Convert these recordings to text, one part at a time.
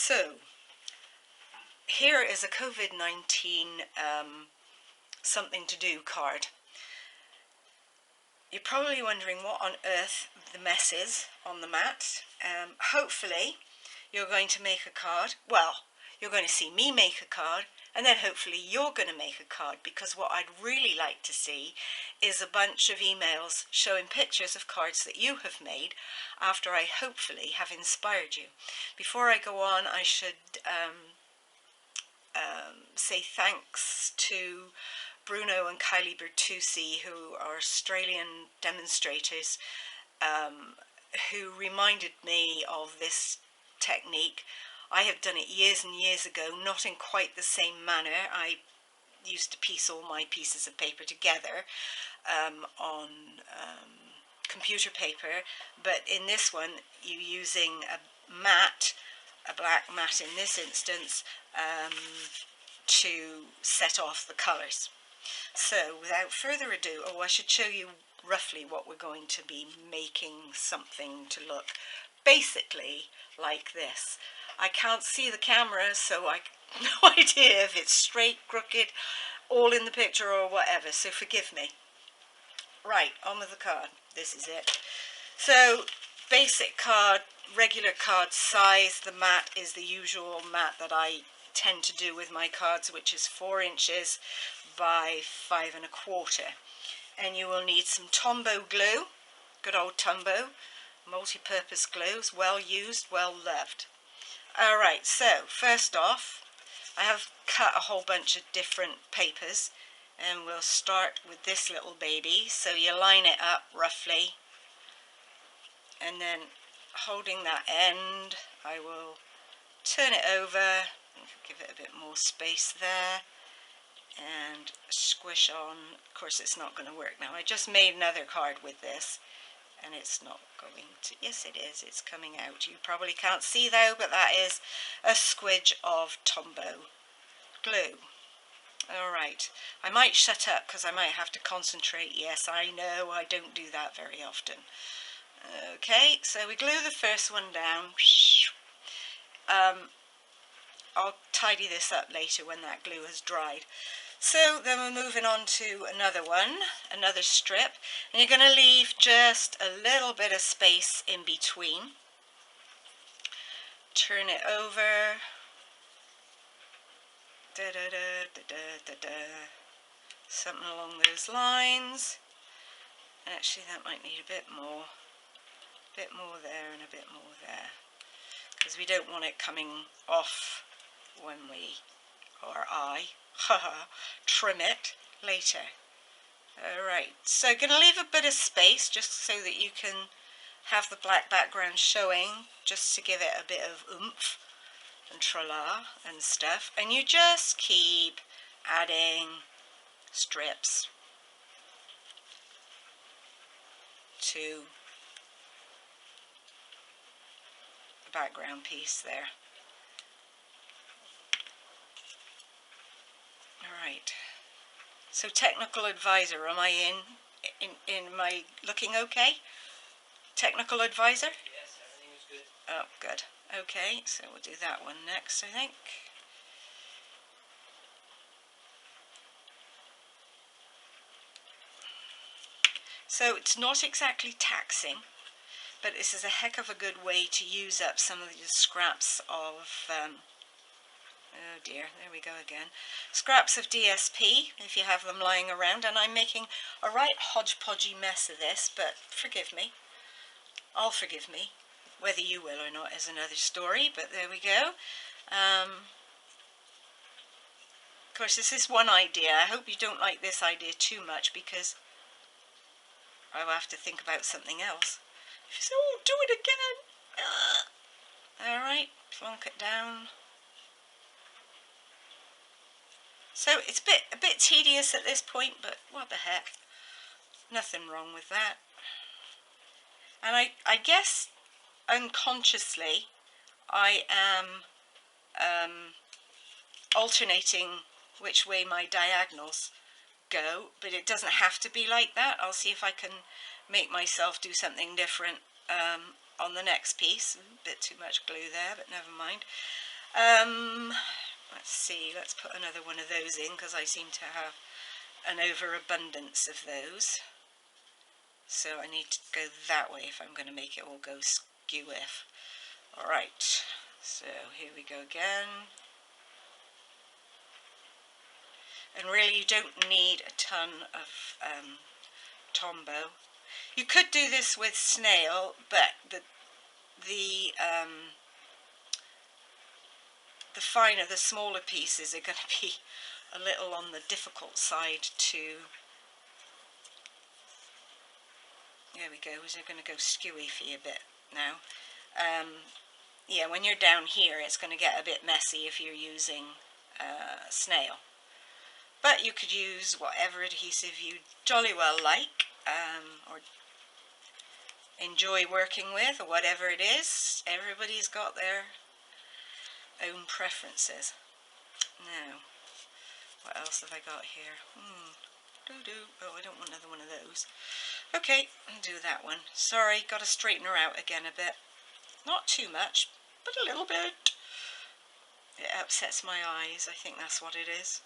So, here is a COVID-19 something to do card. You're probably wondering what on earth the mess is on the mat. Hopefully you're going to make a card. Well, you're going to see me make a card, and then hopefully you're going to make a card, because what I'd really like to see is a bunch of emails showing pictures of cards that you have made after I hopefully have inspired you. Before I go on, I should say thanks to Bruno and Kylie Bertuzzi, who are Australian demonstrators, who reminded me of this technique. I have done it years and years ago, not in quite the same manner. I used to piece all my pieces of paper together on computer paper, but in this one you're using a mat, a black mat in this instance, to set off the colours. So without further ado, I should show you roughly what we're going to be making something to look basically like this. I can't see the camera, so I have no idea if it's straight, crooked, all in the picture or whatever, so forgive me. Right, on with the card. This is it. So, basic card, regular card size. The mat is the usual mat that I tend to do with my cards, which is 4 inches by 5 1/4. And you will need some Tombow glue, good old Tombow, multi-purpose glues, well used, well loved. Alright, so first off, I have cut a whole bunch of different papers, and we'll start with this little baby. So you line it up roughly, and then holding that end, I will turn it over, give it a bit more space there, and squish on. Of course it's not going to work now. I just made another card with this, and it's not going to, yes it is, it's coming out. You probably can't see though, but that is a squidge of Tombow glue. Alright, I might shut up because I might have to concentrate. Yes, I know, I don't do that very often. Okay, so we glue the first one down. I'll tidy this up later when that glue has dried. So then we're moving on to another one, another strip, and you're going to leave just a little bit of space in between. Turn it over. Something along those lines. Actually, that might need a bit more there and a bit more there, because we don't want it coming off when we, or I, trim it later. Alright, so going to leave a bit of space just so that you can have the black background showing, just to give it a bit of oomph and tra-la and stuff, and you just keep adding strips to the background piece there. Alright, so technical advisor, am I am I looking okay? Technical advisor? Yes, everything is good. Oh, good. Okay, so we'll do that one next, I think. So it's not exactly taxing, but this is a heck of a good way to use up some of the scraps of, oh dear, there we go again, scraps of DSP, if you have them lying around. And I'm making a right hodgepodgey mess of this, but forgive me. I'll forgive me. Whether you will or not is another story, but there we go. Of course, this is one idea. I hope you don't like this idea too much, because I will have to think about something else. If you say, oh, do it again. Alright, plonk it down. So it's a bit tedious at this point, but what the heck. Nothing wrong with that. And I guess unconsciously I am alternating which way my diagonals go, but it doesn't have to be like that. I'll see if I can make myself do something different on the next piece. A bit too much glue there, but never mind. Let's see, let's put another one of those in because I seem to have an overabundance of those. So I need to go that way if I'm going to make it all go skew-if. Alright, so here we go again. And really you don't need a ton of Tombow. You could do this with snail, but the finer, the smaller pieces are going to be a little on the difficult side to, there we go, they're going to go skewy-fy a bit now. Yeah, when you're down here it's going to get a bit messy if you're using snail. But you could use whatever adhesive you jolly well like, or enjoy working with, or whatever it is. Everybody's got their own preferences. Now, what else have I got here? Oh, I don't want another one of those. Okay, I'll do that one. Sorry, got to straighten her out again a bit. Not too much, but a little bit. It upsets my eyes, I think that's what it is.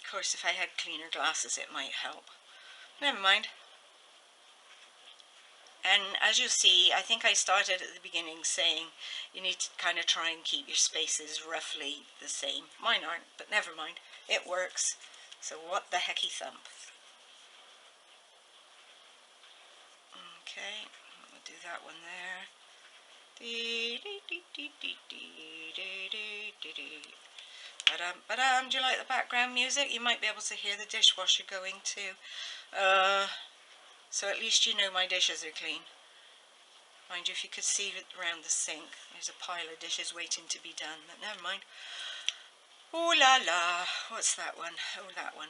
Of course, if I had cleaner glasses it might help. Never mind. And as you'll see, I think I started at the beginning saying you need to kind of try and keep your spaces roughly the same. Mine aren't, but never mind. It works. So what the hecky thump. Okay, we'll do that one there. Do you like the background music? You might be able to hear the dishwasher going too. So at least you know my dishes are clean. Mind you, if you could see around the sink, there's a pile of dishes waiting to be done, but never mind. Oh la la, what's that one? Oh, that one.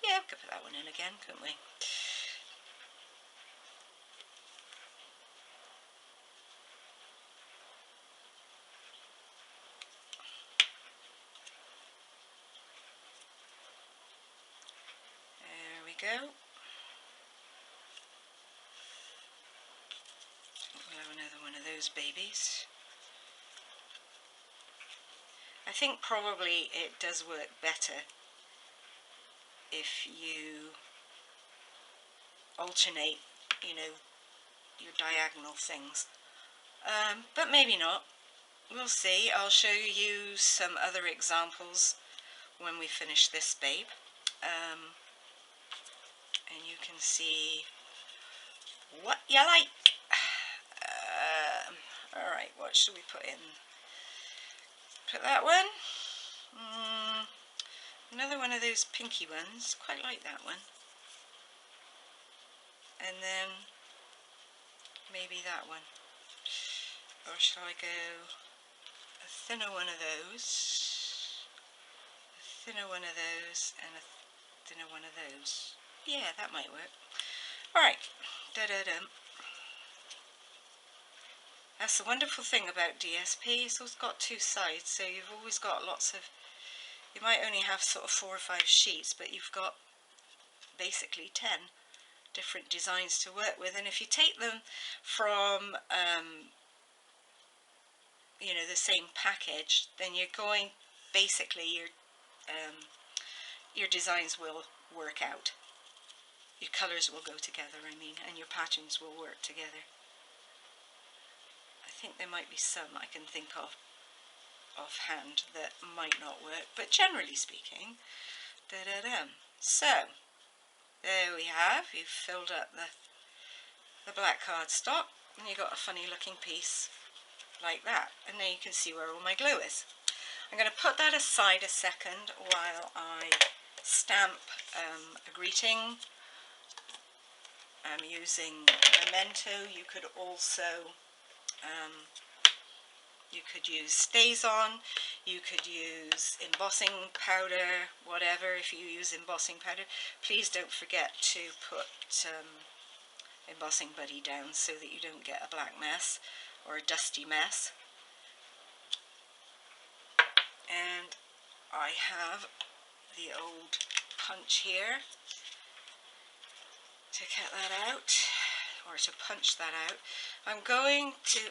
Yeah, we could put that one in again, couldn't we? There we go. We'll have another one of those babies. I think probably it does work better if you alternate, you know, your diagonal things. But maybe not. We'll see. I'll show you some other examples when we finish this babe. And you can see what you like. Alright, what should we put in? Put that one. Another one of those pinky ones. Quite like that one. And then maybe that one. Or shall I go a thinner one of those, a thinner one of those, and a thinner one of those? Yeah, that might work. Alright. Da-da-dum. That's the wonderful thing about DSP, it's always got two sides, so you've always got lots of, you might only have sort of 4 or 5 sheets, but you've got basically 10 different designs to work with. And if you take them from, you know, the same package, then you're going, basically your designs will work out. Your colours will go together, I mean, and your patterns will work together. I think there might be some I can think of offhand that might not work, but generally speaking, so there we have, you've filled up the black cardstock and you've got a funny looking piece like that, and now you can see where all my glue is. I'm going to put that aside a second while I stamp a greeting. I'm using Memento. You could also you could use StazOn, you could use embossing powder, whatever. If you use embossing powder, please don't forget to put embossing buddy down so that you don't get a black mess or a dusty mess. And I have the old punch here to cut that out, or to punch that out. I'm going to do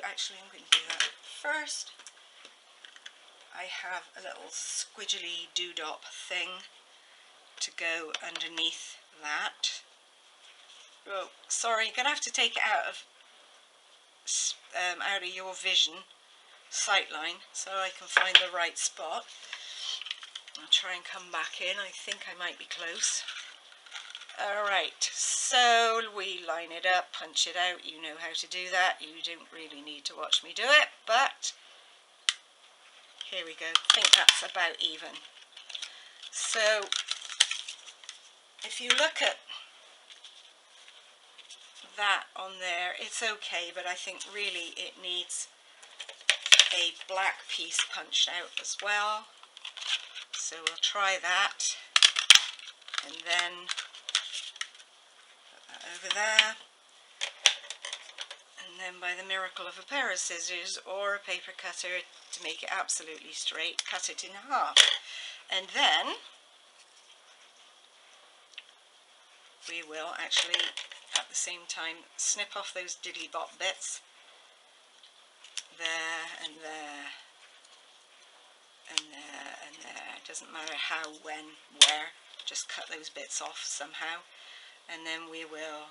that first. I have a little squidgely doodop thing to go underneath that. Oh, sorry, you're going to have to take it out of your vision, sight line, so I can find the right spot. I'll try and come back in. I think I might be close. Alright, so we line it up, punch it out. You know how to do that. You don't really need to watch me do it, but here we go. I think that's about even. So if you look at that on there, it's okay, but I think really it needs a black piece punched out as well. So we'll try that, and then put that over there, and then by the miracle of a pair of scissors or a paper cutter to make it absolutely straight, cut it in half. And then we will actually at the same time snip off those diddly bop bits there and there and there and there. It doesn't matter how, when, where, just cut those bits off somehow, and then we will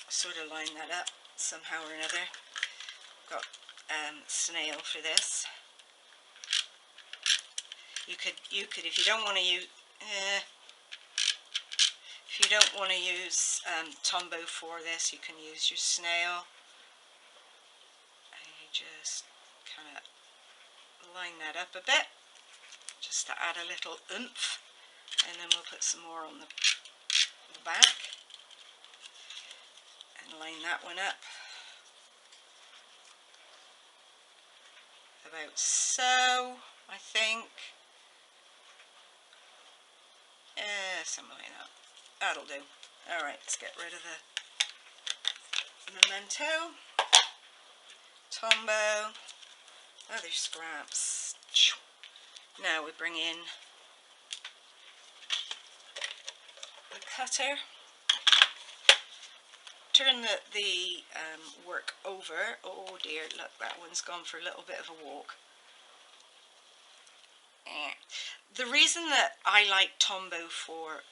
sort of line that up somehow or another. Got snail for this. You could if you don't want to use Tombow for this, you can use your snail. And you just kind of line that up a bit, just to add a little oomph, and then we'll put some more on the back and line that one up about so, I think. Something like that. That'll do. Alright, let's get rid of the memento. Tombow. Other scraps. Now we bring in the cutter. Turn the work over. Oh dear, look, that one's gone for a little bit of a walk. The reason that I like Tombow for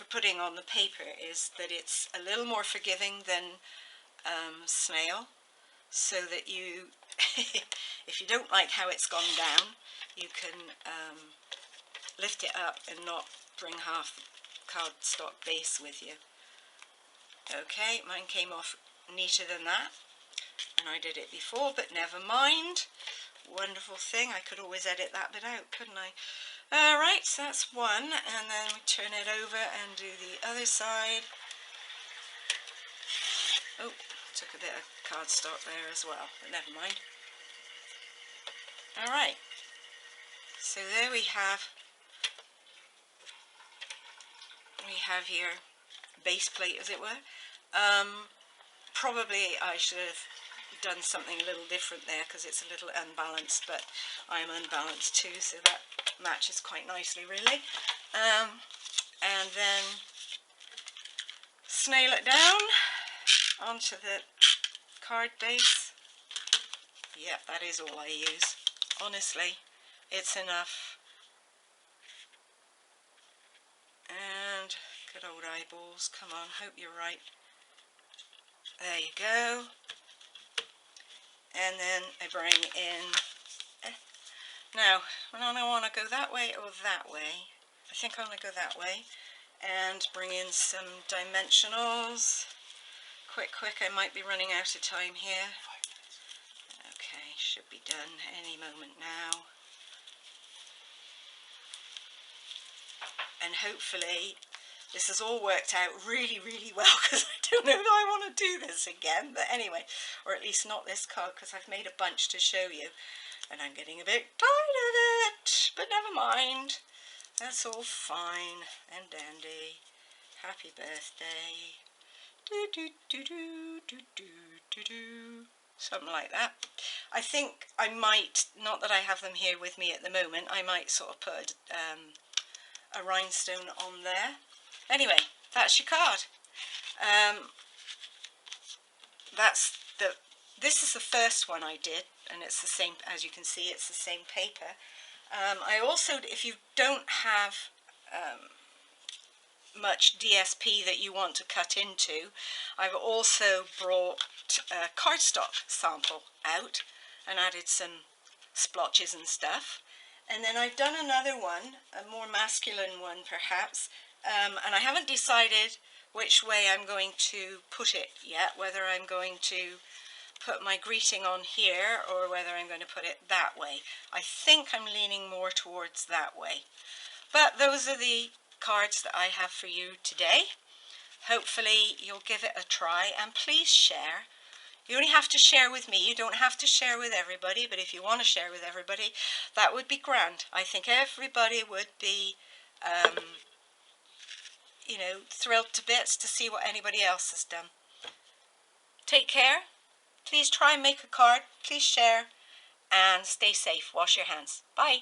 putting on the paper is that it's a little more forgiving than snail, so that you, if you don't like how it's gone down, you can lift it up and not bring half the cardstock base with you. Okay, mine came off neater than that, and I did it before, but never mind. Wonderful thing, I could always edit that bit out, couldn't I? Alright, so that's one, and then we turn it over and do the other side. Oh, took a bit of cardstock there as well, but never mind. Alright, so there we have your base plate, as it were. Probably I should have done something a little different there because it's a little unbalanced, but I'm unbalanced too, so that matches quite nicely really. And then snail it down onto the card base. Yep, that is all I use. Honestly, it's enough. And good old eyeballs, come on, hope you're right. There you go. And then I bring in, now, I don't want to go that way or that way. I think I want to go that way. And bring in some dimensionals. Quick, I might be running out of time here. Okay, should be done any moment now. And hopefully this has all worked out really, really well, because I don't know that I want to do this again. But anyway, or at least not this card, because I've made a bunch to show you. And I'm getting a bit tired of it. But never mind. That's all fine and dandy. Happy birthday. Do do do do do do do do. Something like that. I think I might, not that I have them here with me at the moment, I might sort of put a rhinestone on there. Anyway, that's your card. this is the first one I did, and it's the same, as you can see, it's the same paper. I also, if you don't have much DSP that you want to cut into, I've also brought a cardstock sample out and added some splotches and stuff. And then I've done another one, a more masculine one perhaps, and I haven't decided which way I'm going to put it yet, whether I'm going to put my greeting on here or whether I'm going to put it that way. I think I'm leaning more towards that way. But those are the cards that I have for you today. Hopefully you'll give it a try, and please share. You only have to share with me, you don't have to share with everybody, but if you want to share with everybody, that would be grand. I think everybody would be, you know, thrilled to bits to see what anybody else has done. Take care. Please try and make a card. Please share. And stay safe. Wash your hands. Bye.